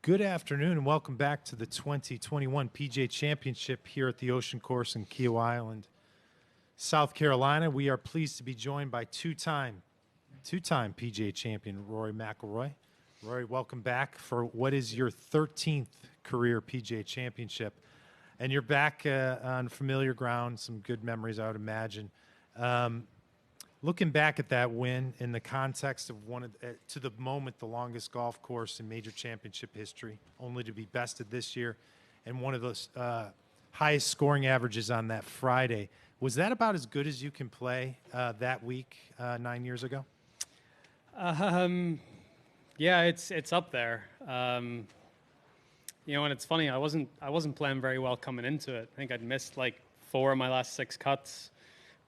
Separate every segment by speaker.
Speaker 1: Good afternoon and welcome back to the 2021 PGA Championship here at the Ocean Course in Kiawah Island, South Carolina. We are pleased to be joined by two-time PGA champion Rory McIlroy. Rory, welcome back for what is your 13th career PGA Championship. And you're back on familiar ground, some good memories, I would imagine. Looking back at that win in the context of to the moment, the longest golf course in major championship history, only to be bested this year, and one of those highest scoring averages on that Friday. Was that about as good as you can play that week 9 years ago?
Speaker 2: Yeah, it's up there. And it's funny. I wasn't playing very well coming into it. I think I'd missed like 4 of my last 6 cuts.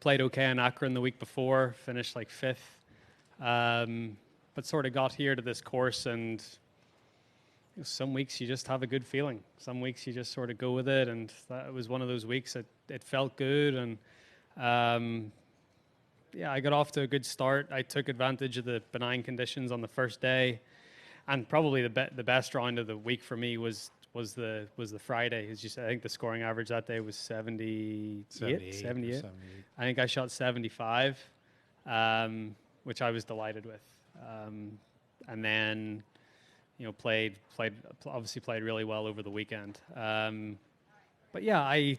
Speaker 2: Played okay in Akron the week before, finished like 5th, but sort of got here to this course, and some weeks you just have a good feeling. Some weeks you just sort of go with it, and that was one of those weeks. It felt good, and I got off to a good start. I took advantage of the benign conditions on the first day, and probably the best round of the week for me was the Friday. As you said, I think the scoring average that day was 78. I think I shot 75, which I was delighted with. And then, played really well over the weekend. But yeah,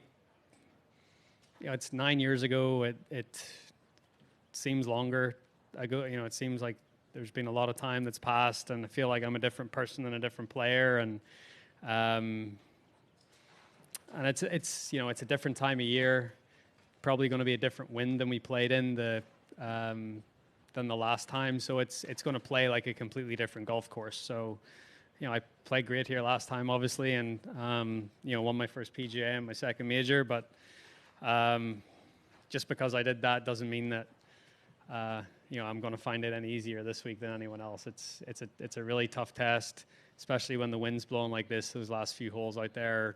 Speaker 2: it's 9 years ago. It seems longer ago. It seems like there's been a lot of time that's passed, and I feel like I'm a different person and a different player, and it's a different time of year. Probably going to be a different wind than we played in than the last time. So it's going to play like a completely different golf course. So, I played great here last time, obviously, and won my first PGA and my second major. But just because I did that doesn't mean that I'm going to find it any easier this week than anyone else. It's a really tough test, especially when the wind's blowing like this. Those last few holes out there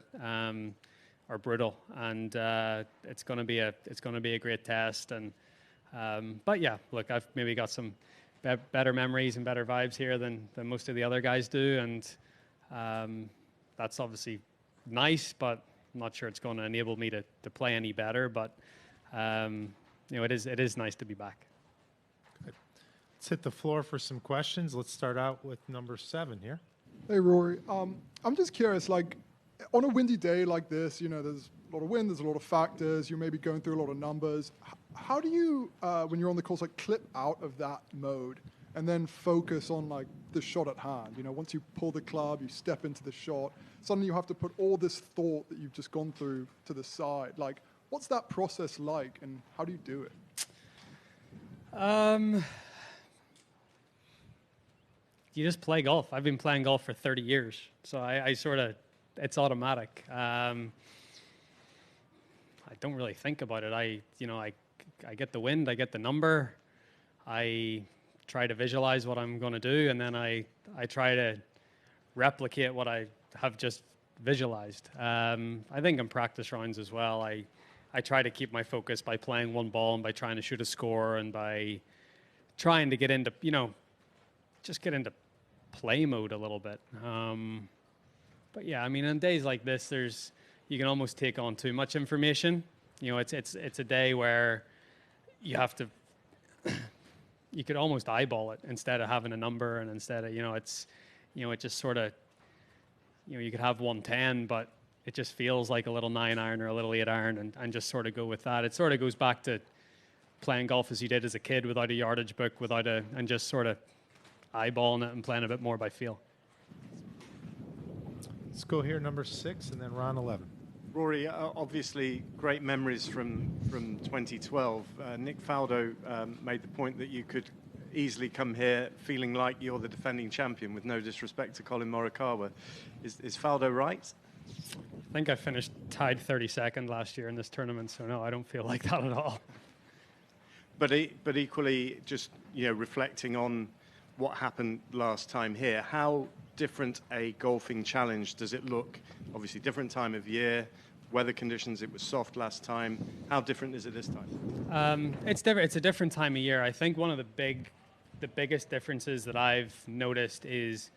Speaker 2: are brutal, and it's going to be a great test. And but yeah, look, I've maybe got some better memories and better vibes here than most of the other guys do, and that's obviously nice. But I'm not sure it's going to enable me to play any better. But it is nice to be back.
Speaker 1: Good. Let's hit the floor for some questions. Let's start out with number 7 here.
Speaker 3: Hey, Rory. I'm just curious, like, on a windy day like this, there's a lot of wind, there's a lot of factors, you're maybe going through a lot of numbers. How do you, when you're on the course, like, clip out of that mode and then focus on, like, the shot at hand? Once you pull the club, you step into the shot, suddenly you have to put all this thought that you've just gone through to the side. Like, what's that process like, and how do you do it?
Speaker 2: You just play golf. I've been playing golf for 30 years, so I sort of, it's automatic. I don't really think about it. I get the wind, I get the number, I try to visualize what I'm going to do, and then I try to replicate what I have just visualized. I think in practice rounds as well, I try to keep my focus by playing one ball and by trying to shoot a score and by trying to get into, just get into play mode a little bit. But yeah, I mean, on days like this, you can almost take on too much information. It's a day where you have to, you could almost eyeball it instead of having a number, and instead of, it just sort of, you could have 110, but it just feels like a little 9-iron or a little 8-iron, and just sort of go with that. It sort of goes back to playing golf as you did as a kid, without a yardage book, and just sort of eyeballing it and playing a bit more by feel.
Speaker 1: Let's go here, number 6, and then round 11.
Speaker 4: Rory, obviously great memories from 2012. Nick Faldo made the point that you could easily come here feeling like you're the defending champion, with no disrespect to Colin Morikawa. Is Faldo right?
Speaker 2: I think I finished tied 32nd last year in this tournament, so no, I don't feel like that at all.
Speaker 4: But equally, just reflecting on what happened last time here, how different a golfing challenge does it look? Obviously, different time of year, weather conditions. It was soft last time. How different is it this time?
Speaker 2: It's different. It's a different time of year. I think one of the biggest differences that I've noticed is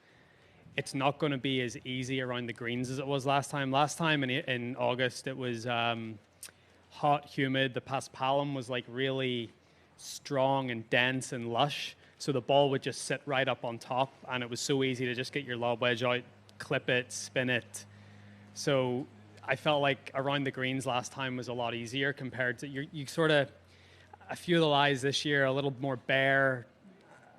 Speaker 2: it's not going to be as easy around the greens as it was last time. Last time in August, it was hot, humid. The paspalum was like really strong and dense and lush. So the ball would just sit right up on top, and it was so easy to just get your lob wedge out, clip it, spin it. So I felt like around the greens last time was a lot easier compared to you sort of, a few of the lies this year, a little more bare,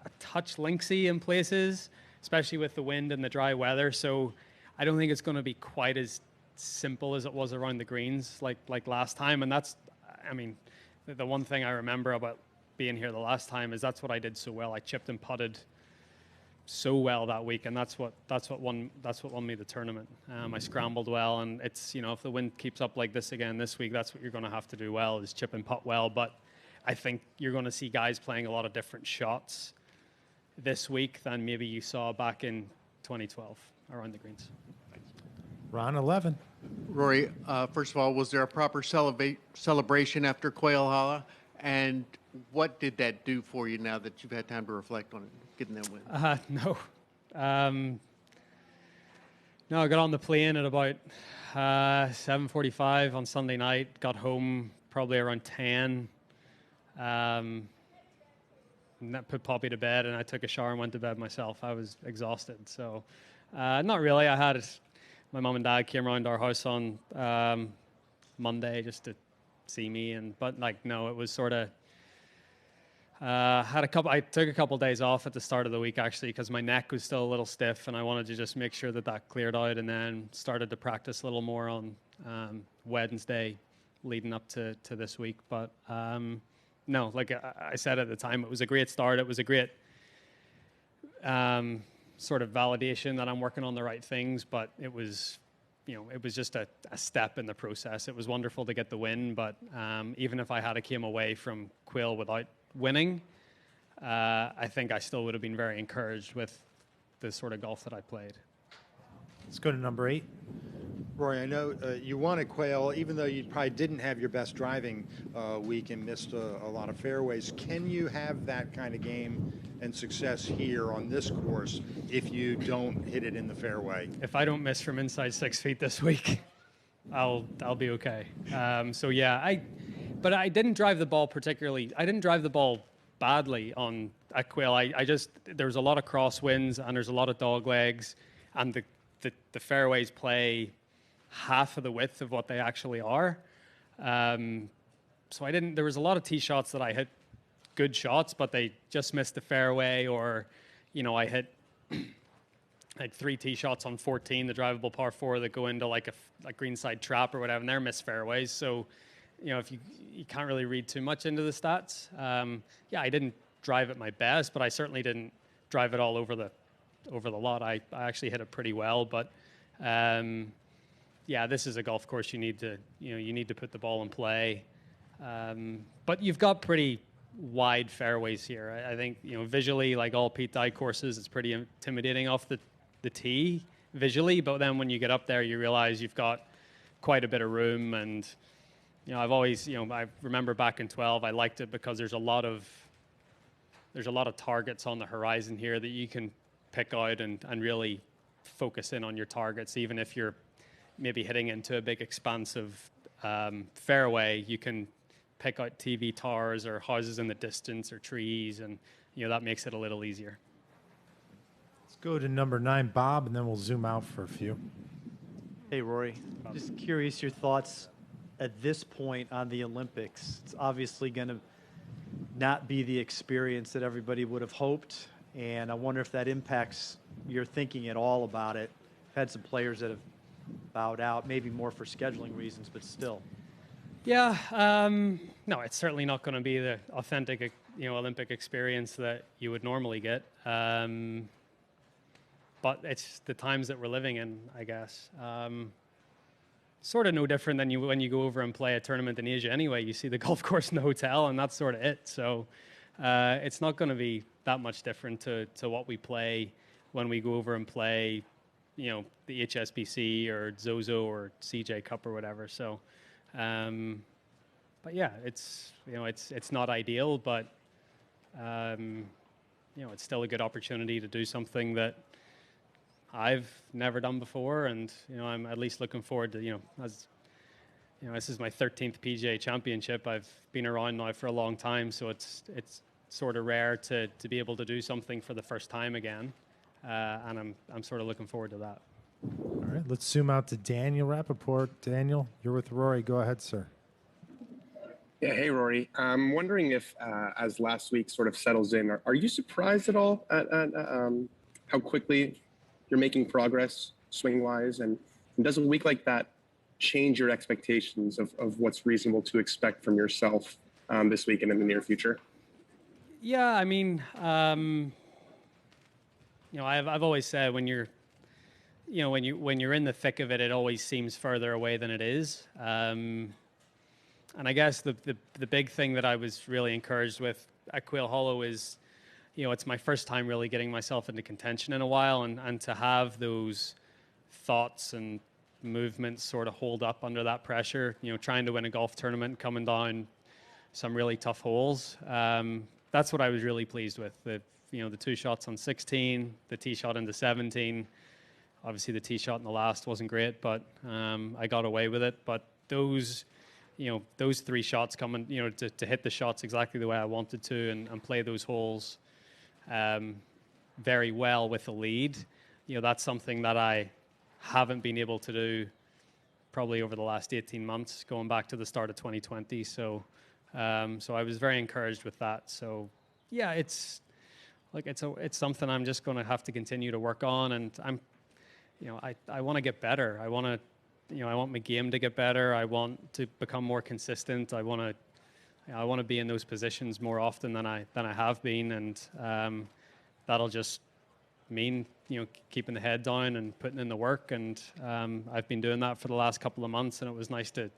Speaker 2: a touch linksy in places, especially with the wind and the dry weather. So I don't think it's going to be quite as simple as it was around the greens like last time. And that's, I mean, the one thing I remember about being here the last time is that's what I did so well. I chipped and putted so well that week, and that's what won me the tournament. I scrambled well, and it's, if the wind keeps up like this again this week, that's what you're going to have to do well, is chip and putt well. But I think you're going to see guys playing a lot of different shots this week than maybe you saw back in 2012 around the greens.
Speaker 1: Ron, 11.
Speaker 5: Rory, first of all, was there a proper celebration after Quail Hollow? And what did that do for you now that you've had time to reflect on it, getting that win?
Speaker 2: No. No, I got on the plane at about 7:45 on Sunday night, got home probably around 10. And that put Poppy to bed, and I took a shower and went to bed myself. I was exhausted. So not really. My mom and dad came around our house on Monday just to see me, but no, it was sort of I took a couple days off at the start of the week, actually, because my neck was still a little stiff, and I wanted to just make sure that cleared out, and then started to practice a little more on Wednesday leading up to this week. But no, like I said at the time, it was a great start. It was a great sort of validation that I'm working on the right things, but it was just a step in the process. It was wonderful to get the win, but even if I had came away from Quail without winning, I think I still would have been very encouraged with the sort of golf that I played.
Speaker 1: Let's go to number 8.
Speaker 6: Rory, I know you won at Quail, even though you probably didn't have your best driving week and missed a lot of fairways. Can you have that kind of game and success here on this course if you don't hit it in the fairway?
Speaker 2: If I don't miss from inside 6 feet this week, I'll be okay. So yeah, but I didn't drive the ball particularly. I didn't drive the ball badly at Quail. There was a lot of crosswinds, and there's a lot of dog legs, and the fairways play half of the width of what they actually are. So there was a lot of tee shots that I hit good shots, but they just missed the fairway, or, I hit like 3 tee shots on 14, the drivable par 4 that go into like a greenside trap or whatever, and they're missed fairways. So, if you can't really read too much into the stats. Yeah, I didn't drive at my best, but I certainly didn't drive it all over the lot. I actually hit it pretty well, but yeah, this is a golf course you need to put the ball in play. But you've got pretty wide fairways here. I think, visually, like all Pete Dye courses, it's pretty intimidating off the tee visually, but then when you get up there, you realize you've got quite a bit of room. And I've always, I remember back in 12, I liked it because there's a lot of targets on the horizon here that you can pick out and really focus in on your targets. Even if you're maybe hitting into a big expansive fairway, you can pick out TV towers or houses in the distance or trees, and that makes it a little easier.
Speaker 1: Let's go to number 9, Bob, and then we'll zoom out for a few.
Speaker 7: Hey, Rory. Just curious your thoughts at this point on the Olympics. It's obviously going to not be the experience that everybody would have hoped, and I wonder if that impacts your thinking at all about it. I've had some players that have bowed out, maybe more for scheduling reasons, but still.
Speaker 2: Yeah, no, it's certainly not going to be the authentic, Olympic experience that you would normally get. But it's the times that we're living in, I guess. Sort of no different than when you go over and play a tournament in Asia anyway. You see the golf course in the hotel, and that's sort of it. So it's not going to be that much different to what we play when we go over and play, the HSBC or Zozo or CJ Cup or whatever. So, but yeah, it's not ideal, but it's still a good opportunity to do something that I've never done before, and I'm at least looking forward to as this is my 13th PGA Championship. I've been around now for a long time, so it's sort of rare to be able to do something for the first time again, and I'm sort of looking forward to that.
Speaker 1: All right, let's zoom out to Daniel Rappaport. Daniel, you're with Rory. Go ahead, sir.
Speaker 8: Yeah, hey Rory. I'm wondering if, as last week sort of settles in, are you surprised at all at how quickly you're making progress swing-wise? And does a week like that change your expectations of what's reasonable to expect from yourself this week and in the near future?
Speaker 2: Yeah, I mean, I've always said when you're in the thick of it, it always seems further away than it is. And I guess the big thing that I was really encouraged with at Quail Hollow is, it's my first time really getting myself into contention in a while, and to have those thoughts and movements sort of hold up under that pressure, trying to win a golf tournament, coming down some really tough holes. That's what I was really pleased with. The 2 shots on 16, the tee shot into 17. Obviously the tee shot in the last wasn't great, but I got away with it. But those 3 shots coming, to hit the shots exactly the way I wanted to and play those holes very well with the lead, that's something that I haven't been able to do probably over the last 18 months, going back to the start of 2020. So I was very encouraged with that. So yeah, it's something I'm just going to have to continue to work on, and I want to get better. I want my game to get better. I want to become more consistent. I want to be in those positions more often than I have been, and that'll just mean keeping the head down and putting in the work. And I've been doing that for the last couple of months, and it was nice to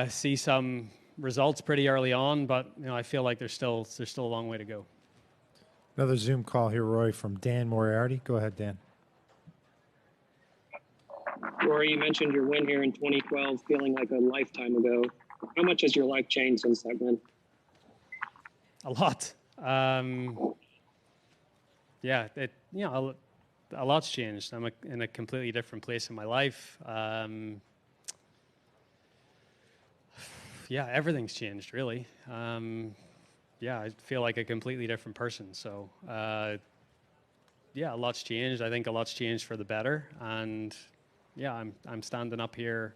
Speaker 2: see some results pretty early on. But I feel like there's still a long way to go.
Speaker 1: Another Zoom call here, Roy, from Dan Moriarty. Go ahead, Dan.
Speaker 9: Rory, you mentioned your win here in 2012 feeling like a lifetime ago. How much has your life changed since that win?
Speaker 2: A lot. Yeah, a lot's changed. I'm in a completely different place in my life. Yeah, everything's changed, really. Yeah, I feel like a completely different person. So, yeah, a lot's changed. I think a lot's changed for the better. And yeah, I'm standing up here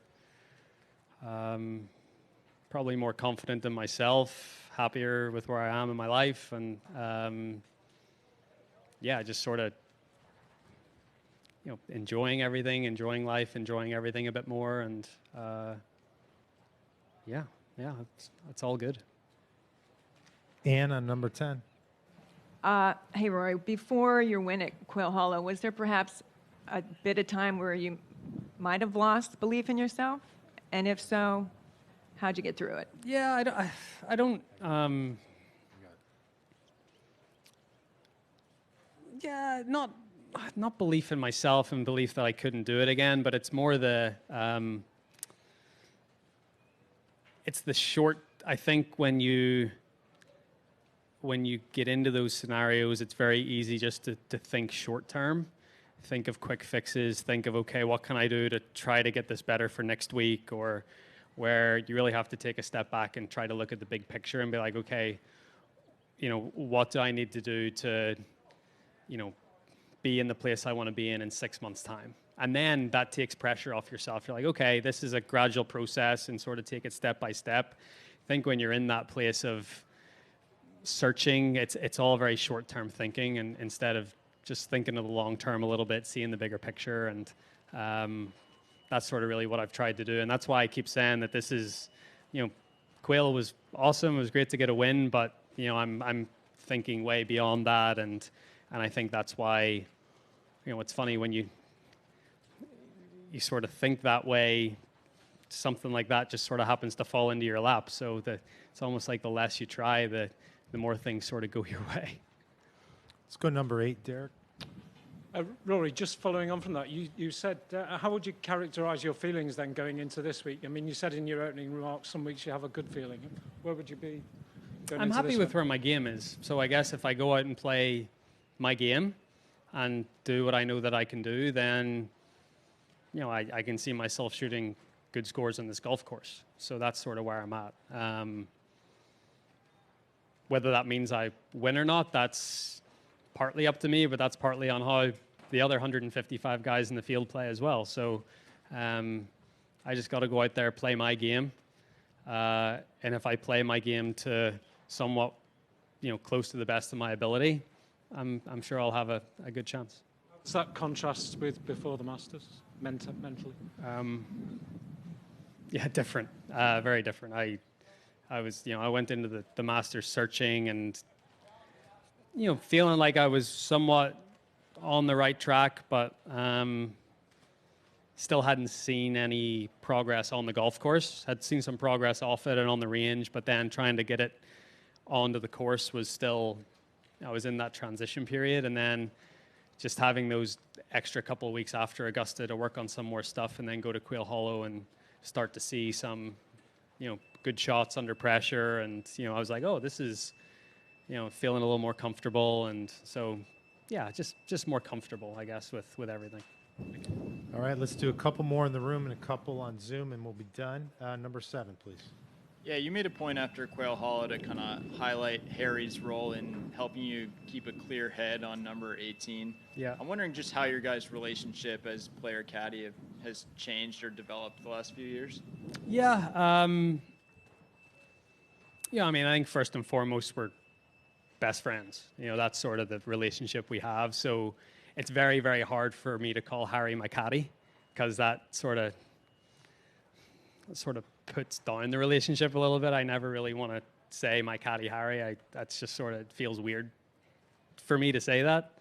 Speaker 2: probably more confident in myself, happier with where I am in my life, and yeah, just sort of enjoying everything, enjoying life, enjoying everything a bit more, and yeah, it's all good.
Speaker 1: Ann on number 10.
Speaker 10: Hey, Rory, before your win at Quail Hollow, was there perhaps a bit of time where you might have lost belief in yourself? And if so, how'd you get through it?
Speaker 2: Yeah, I don't. Yeah, not belief in myself and belief that I couldn't do it again, but it's more it's the short. I think when you get into those scenarios, it's very easy just to think short term. Think of quick fixes, think of, okay, what can I do to try to get this better for next week, or where you really have to take a step back and try to look at the big picture and be like, okay, what do I need to do to, be in the place I want to be in 6 months' time? And then that takes pressure off yourself. You're like, okay, this is a gradual process, and sort of take it step by step. I think when you're in that place of searching, it's all very short-term thinking, and instead of just thinking of the long term a little bit, seeing the bigger picture, and that's sort of really what I've tried to do. And that's why I keep saying that this is, Quail was awesome. It was great to get a win, but I'm thinking way beyond that, and I think that's why, it's funny when you sort of think that way, something like that just sort of happens to fall into your lap. So it's almost like the less you try, the more things sort of go your way.
Speaker 1: Let's go number 8, Derek.
Speaker 11: Rory, just following on from that, you said, how would you characterize your feelings then going into this week? I mean, you said in your opening remarks, some weeks you have a good feeling. Where would you be going
Speaker 2: I'm
Speaker 11: into
Speaker 2: happy
Speaker 11: this
Speaker 2: with
Speaker 11: one?
Speaker 2: where my game is. So I guess if I go out and play my game, and do what I know that I can do, then, you know, I can see myself shooting good scores on this golf course. So that's sort of where I'm at. Whether that means I win or not, that's partly up to me, but that's partly on how the other 155 guys in the field play as well. So I just got to go out there, play my game. And if I play my game to somewhat, you know, close to the best of my ability, I'm sure I'll have a good chance.
Speaker 11: Does that contrast with before the Masters, mentally?
Speaker 2: Yeah, different, very different. I was, you know, I went into the Masters searching and, you know, feeling like I was somewhat on the right track, but still hadn't seen any progress on the golf course. Had seen some progress off it and on the range, but then trying to get it onto the course was still, I was in that transition period. And then just having those extra couple of weeks after Augusta to work on some more stuff and then go to Quail Hollow and start to see some, you know, good shots under pressure. And, you know, I was like, oh, this is, you know, feeling a little more comfortable. And so, yeah, just more comfortable, I guess, with everything.
Speaker 1: All right, let's do a couple more in the room and a couple on Zoom, and we'll be done. Number 7, please.
Speaker 12: Yeah, you made a point after Quail Hollow to kind of highlight Harry's role in helping you keep a clear head on number 18.
Speaker 2: Yeah.
Speaker 12: I'm wondering just how your guys' relationship as player caddy has changed or developed the last few years.
Speaker 2: Yeah. Yeah, I mean, I think first and foremost, we're best friends. You know, that's sort of the relationship we have. So it's very, very hard for me to call Harry my caddy because that sort of puts down the relationship a little bit. I never really want to say my caddy Harry. That's just sort of feels weird for me to say that.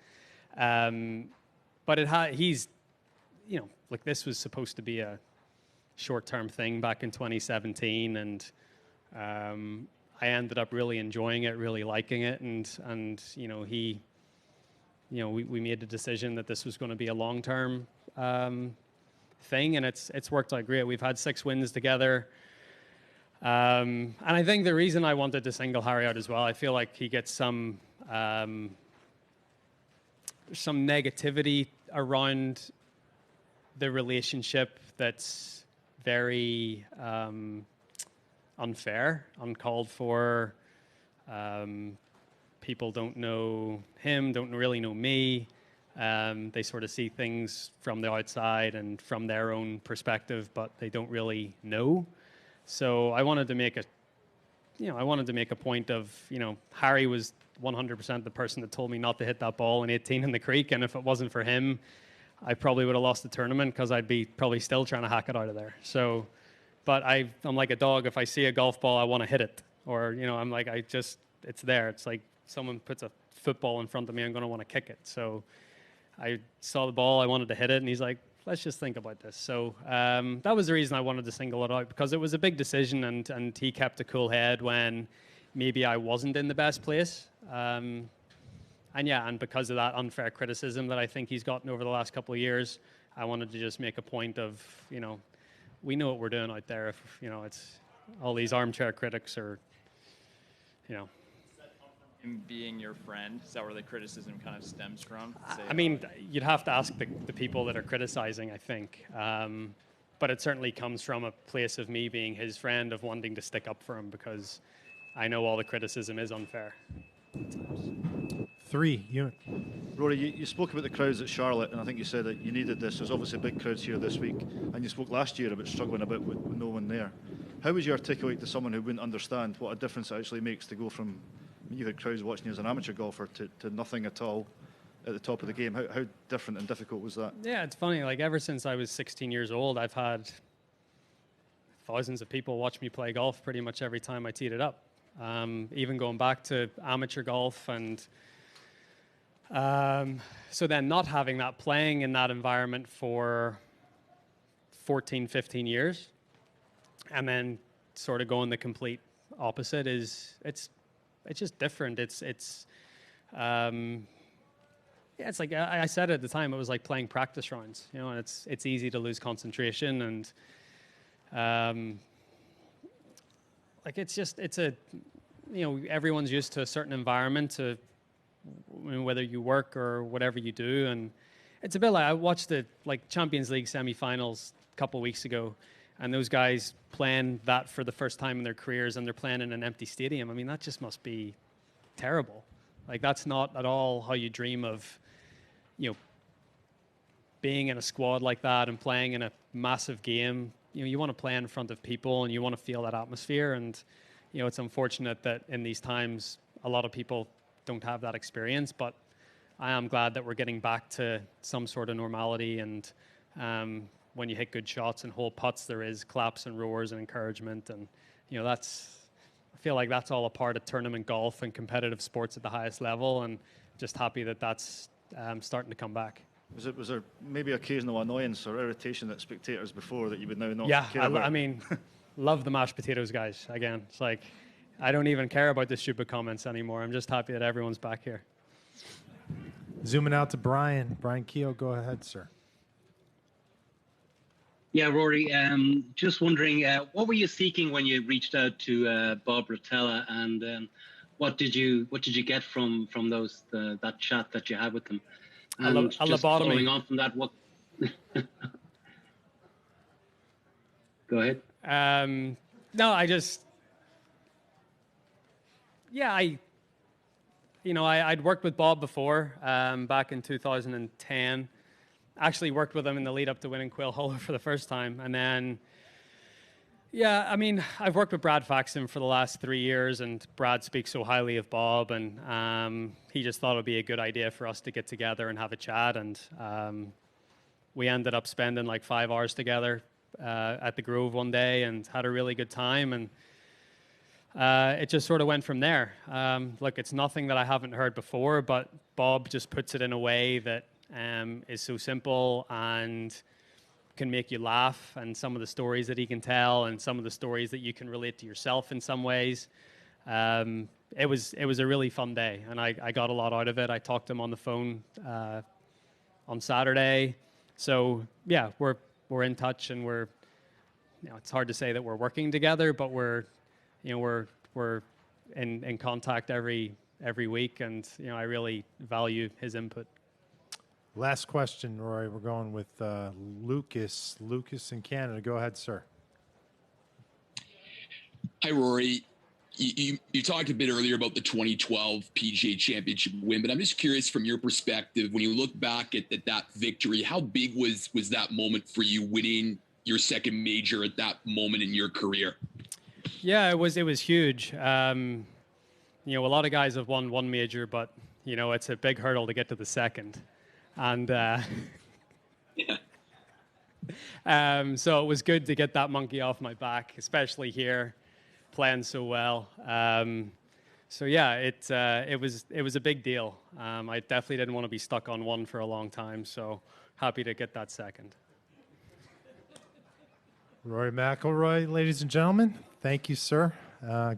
Speaker 2: But he's, you know, like this was supposed to be a short-term thing back in 2017, and I ended up really enjoying it, really liking it, and you know, we made the decision that this was going to be a long-term thing, and it's worked out great. We've had 6 wins together, and I think the reason I wanted to single Harry out as well, I feel like he gets some negativity around the relationship that's very unfair, uncalled for. People don't know him, don't really know me. They sort of see things from the outside and from their own perspective, but they don't really know. So I wanted to make a point of, you know, Harry was 100% the person that told me not to hit that ball in 18 in the creek, and if it wasn't for him, I probably would have lost the tournament because I'd be probably still trying to hack it out of there. So, but I'm like a dog. If I see a golf ball, I want to hit it, or, you know, I'm like, it's there. It's like someone puts a football in front of me, I'm going to want to kick it. So I saw the ball, I wanted to hit it, and he's like, let's just think about this. So that was the reason I wanted to single it out, because it was a big decision, and he kept a cool head when maybe I wasn't in the best place. And because of that unfair criticism that I think he's gotten over the last couple of years, I wanted to just make a point of, you know, we know what we're doing out there. If, you know, it's all these armchair critics are, you know.
Speaker 12: Him being your friend, is that where the criticism kind of stems from?
Speaker 2: I mean, you'd have to ask the people that are criticizing, I think. But it certainly comes from a place of me being his friend, of wanting to stick up for him, because I know all the criticism is unfair.
Speaker 1: 3, you.
Speaker 13: Rory, you spoke about the crowds at Charlotte, and I think you said that you needed this. There's obviously big crowds here this week, and you spoke last year about struggling a bit with no one there. How would you articulate to someone who wouldn't understand what a difference it actually makes to go from, you had crowds watching you as an amateur golfer to nothing at all at the top of the game? How different and difficult was that?
Speaker 2: Yeah, it's funny. Like, ever since I was 16 years old, I've had thousands of people watch me play golf pretty much every time I teed it up. Even going back to amateur golf, and so then not having that, playing in that environment for 14, 15 years, and then sort of going the complete opposite it's just different. It's like I said at the time, it was like playing practice rounds, you know, and it's easy to lose concentration, and like it's a, you know, everyone's used to a certain environment, to whether you work or whatever you do. And it's a bit like I watched the Champions League semifinals a couple of weeks ago, and those guys playing that for the first time in their careers, and they're playing in an empty stadium. I mean, that just must be terrible. Like, that's not at all how you dream of, being in a squad like that and playing in a massive game. You want to play in front of people, and you want to feel that atmosphere. And, it's unfortunate that in these times, a lot of people don't have that experience, but I am glad that we're getting back to some sort of normality. And when you hit good shots and hole putts, there is claps and roars and encouragement. And, I feel like that's all a part of tournament golf and competitive sports at the highest level. And just happy that that's starting to come back.
Speaker 13: Was there maybe occasional annoyance or irritation at spectators before that you would now not
Speaker 2: Yeah,
Speaker 13: care about?
Speaker 2: I mean, love the mashed potatoes guys. Again, it's like, I don't even care about the stupid comments anymore. I'm just happy that everyone's back here.
Speaker 1: Zooming out to Brian. Brian Keogh, go ahead, sir.
Speaker 14: Yeah, Rory, just wondering, what were you seeking when you reached out to Bob Rotella, and what did you get from that chat that you had with him? And just following on from that, what? Go ahead.
Speaker 2: No, I'd worked with Bob before, back in 2010. Actually worked with him in the lead up to winning Quail Hollow for the first time. And then, I've worked with Brad Faxon for the last 3 years, and Brad speaks so highly of Bob, and he just thought it would be a good idea for us to get together and have a chat. And we ended up spending like 5 hours together at the Grove one day and had a really good time. And it just sort of went from there. Look, it's nothing that I haven't heard before, but Bob just puts it in a way that is so simple and can make you laugh, and some of the stories that he can tell and some of the stories that you can relate to yourself in some ways. It was a really fun day, and I got a lot out of it. I talked to him on the phone on Saturday. So yeah, we're in touch, and we're, it's hard to say that we're working together, but we're in contact every week, and I really value his input.
Speaker 1: Last question, Rory. We're going with Lucas. Lucas in Canada. Go ahead, sir.
Speaker 15: Hi, Rory. You talked a bit earlier about the 2012 PGA Championship win, but I'm just curious from your perspective, when you look back at that victory, how big was that moment for you, winning your second major at that moment in your career?
Speaker 2: Yeah, it was huge. A lot of guys have won one major, but it's a big hurdle to get to the second. And so it was good to get that monkey off my back, especially here, playing so well. So yeah, it was a big deal. I definitely didn't want to be stuck on one for a long time, so happy to get that second.
Speaker 1: Rory McIlroy, ladies and gentlemen, thank you, sir.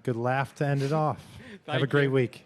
Speaker 1: Good laugh to end it off. Have a great week.